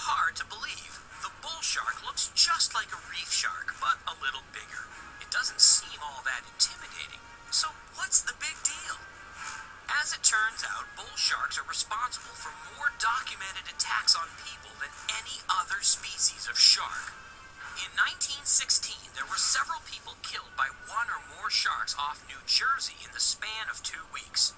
hard to believe. The bull shark looks just like a reef shark, but a little bigger. It doesn't seem all that intimidating. So what's the big deal? As it turns out, bull sharks are responsible for more documented attacks on people than any other species of shark. In 1916, there were several people killed by one or more sharks off New Jersey in the span of 2 weeks.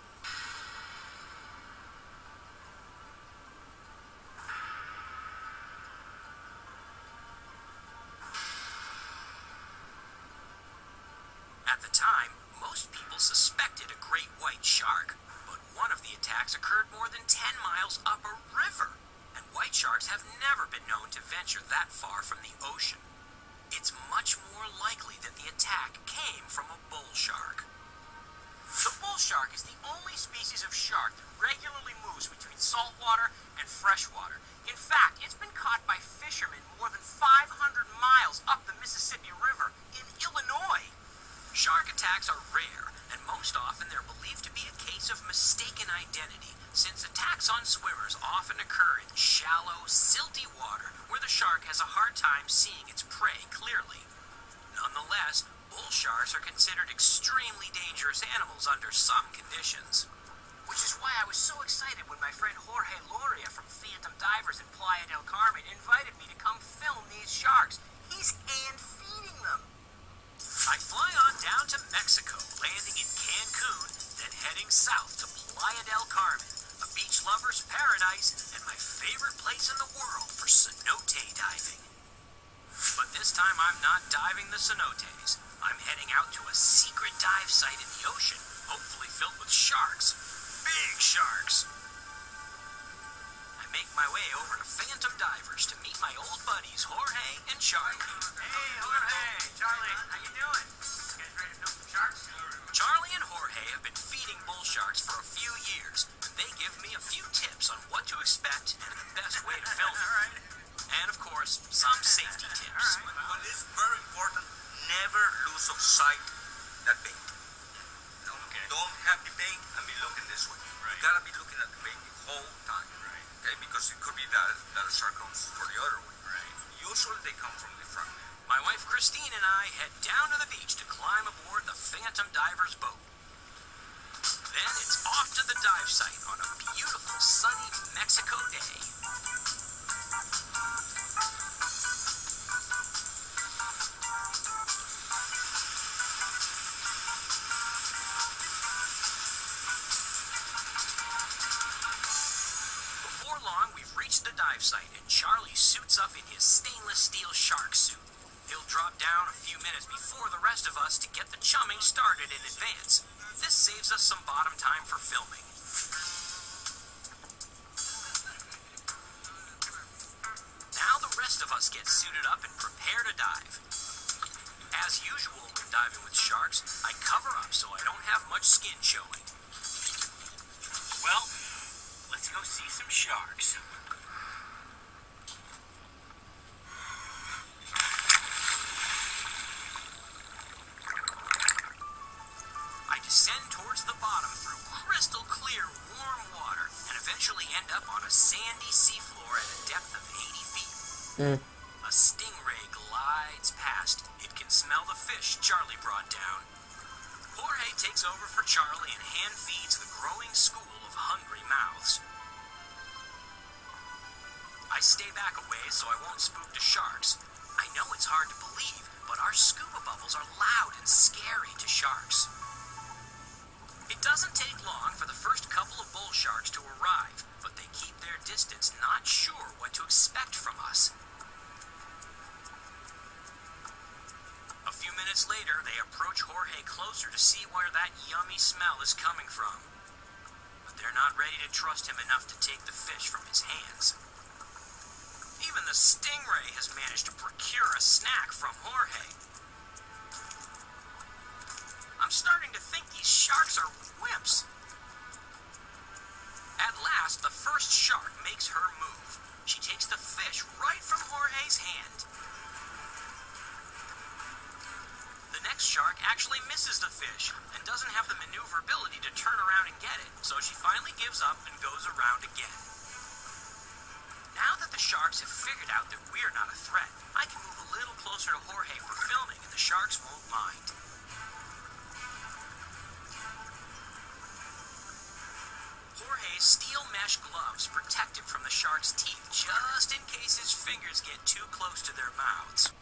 At the time, most people suspected a great white shark, but one of the attacks occurred more than 10 miles up a river, and white sharks have never been known to venture that far from the ocean. It's much more likely that the attack came from a bull shark. The bull shark is the only species of shark that regularly moves between saltwater and freshwater. In fact, it's been caught by fishermen more than 500 miles up the Mississippi River in Illinois. Shark attacks are rare, and most often they're believed to be a case of mistaken identity, since attacks on swimmers often occur in shallow, silty water where the shark has a hard time seeing its prey clearly. Nonetheless, bull sharks are considered extremely dangerous animals under some conditions. Which is why I was so excited when my friend Jorge Loria from Phantom Divers in Playa del Carmen invited me to come film these sharks. He's hand-feeding them. I fly on down to Mexico, landing in Cancun, then heading south to Playa del Carmen, a beach lover's paradise and my favorite place in the world for cenote diving. But this time I'm not diving the cenotes. I'm heading out to a secret dive site in the ocean, hopefully filled with sharks. Big sharks. I make my way over to Phantom Divers to meet my old buddies Jorge and Charlie. Hey, Jorge! Charlie, how you doing? You guys ready to film some sharks? Charlie and Jorge have been feeding bull sharks for a few years, and they give me a few tips on what to expect and the best way to film it. All right. And of course, some safety tips. What is very important, never lose of sight that bait. Okay. Don't have the bait and be looking this way. Right. You gotta be looking at the bait the whole time. Right. Okay, because it could be that a shark comes for the other way. Right. Usually they come from the front. My wife Christine and I head down to the beach to climb aboard the Phantom Divers boat. Then it's off to the dive site on a beautiful sunny Mexico day. Before long, we've reached the dive site and Charlie suits up in his stainless steel shark suit. He'll drop down a few minutes before the rest of us to get the chumming started in advance. This saves us some bottom time for filming. Now the rest of us get suited up and prepare to dive. As usual when diving with sharks, I cover up so I don't have much skin showing. Well, let's go see some sharks. I descend towards the bottom through crystal clear, warm water and eventually end up on a sandy seafloor at a depth of 80 feet. A stingray glides past. It can smell the fish Charlie brought down. Jorge takes over for Charlie and hand feeds the growing school of hungry mouths. I stay back a ways so I won't spook the sharks. I know it's hard to believe, but our scuba bubbles are loud and scary to sharks. It doesn't take long for the first couple of bull sharks to arrive, but they keep their distance, not sure what to expect from us. A few minutes later, they approach Jorge closer to see where that yummy smell is coming from. But they're not ready to trust him enough to take the fish from his hands. Even the stingray has managed to procure a snack from Jorge. I'm starting to think these sharks are wimps. At last, the first shark makes her move. She takes the fish right from Jorge's hand. The next shark actually misses the fish and doesn't have the maneuverability to turn around and get it, so she finally gives up and goes around again. Now that the sharks have figured out that we're not a threat, I can move a little closer to Jorge for filming, and the sharks won't mind. Jorge's steel mesh gloves protect him from the shark's teeth, just in case his fingers get too close to their mouths.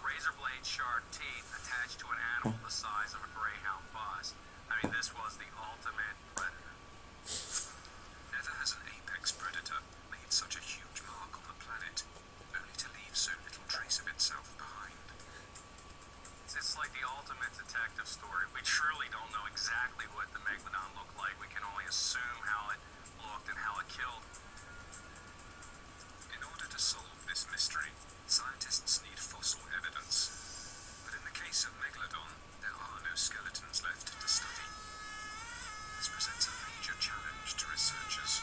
Razor blade shark teeth attached to an animal the size of a Greyhound bus. I I mean, this was the ultimate predator. Never has an apex predator made such a huge mark on the planet, only to leave so little trace of itself behind. It's like the ultimate detective story. We truly don't know exactly what the Megalodon looked like. We can only assume how it looked and how it killed. In order to solve this mystery, scientists need fossil evidence. But in the case of Megalodon, there are no skeletons left to study. This presents a major challenge to researchers.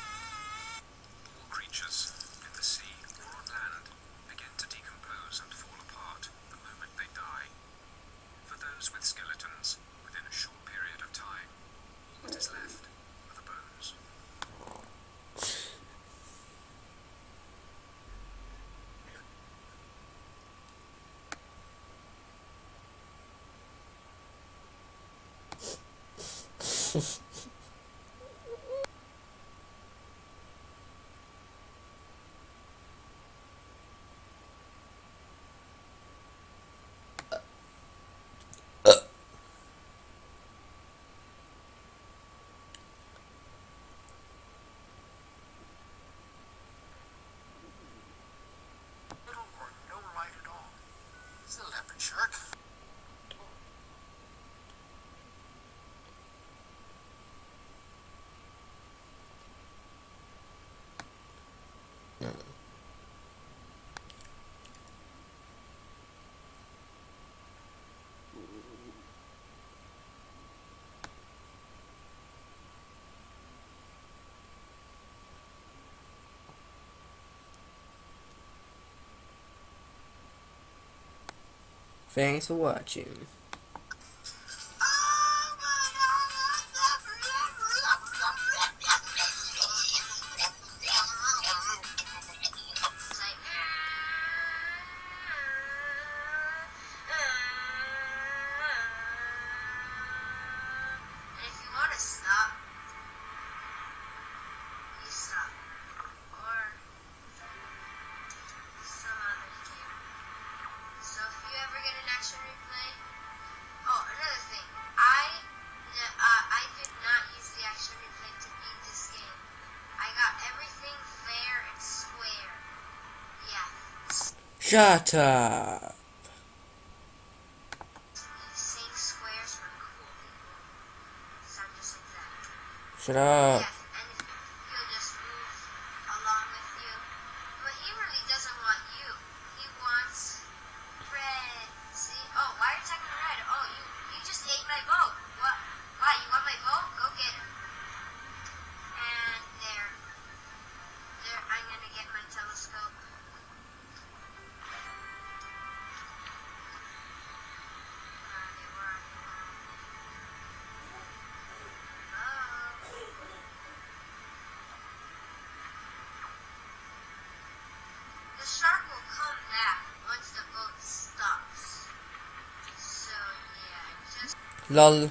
All creatures, in the sea or on land, begin to decompose and fall apart the moment they die. For those with skeletons, within a short period of time, all that is left are the bones. Little or no light at all. It's a leopard shark. Thanks for watching. Shut up. Shut up. The shark will come back once the boat stops. So yeah, just Lol.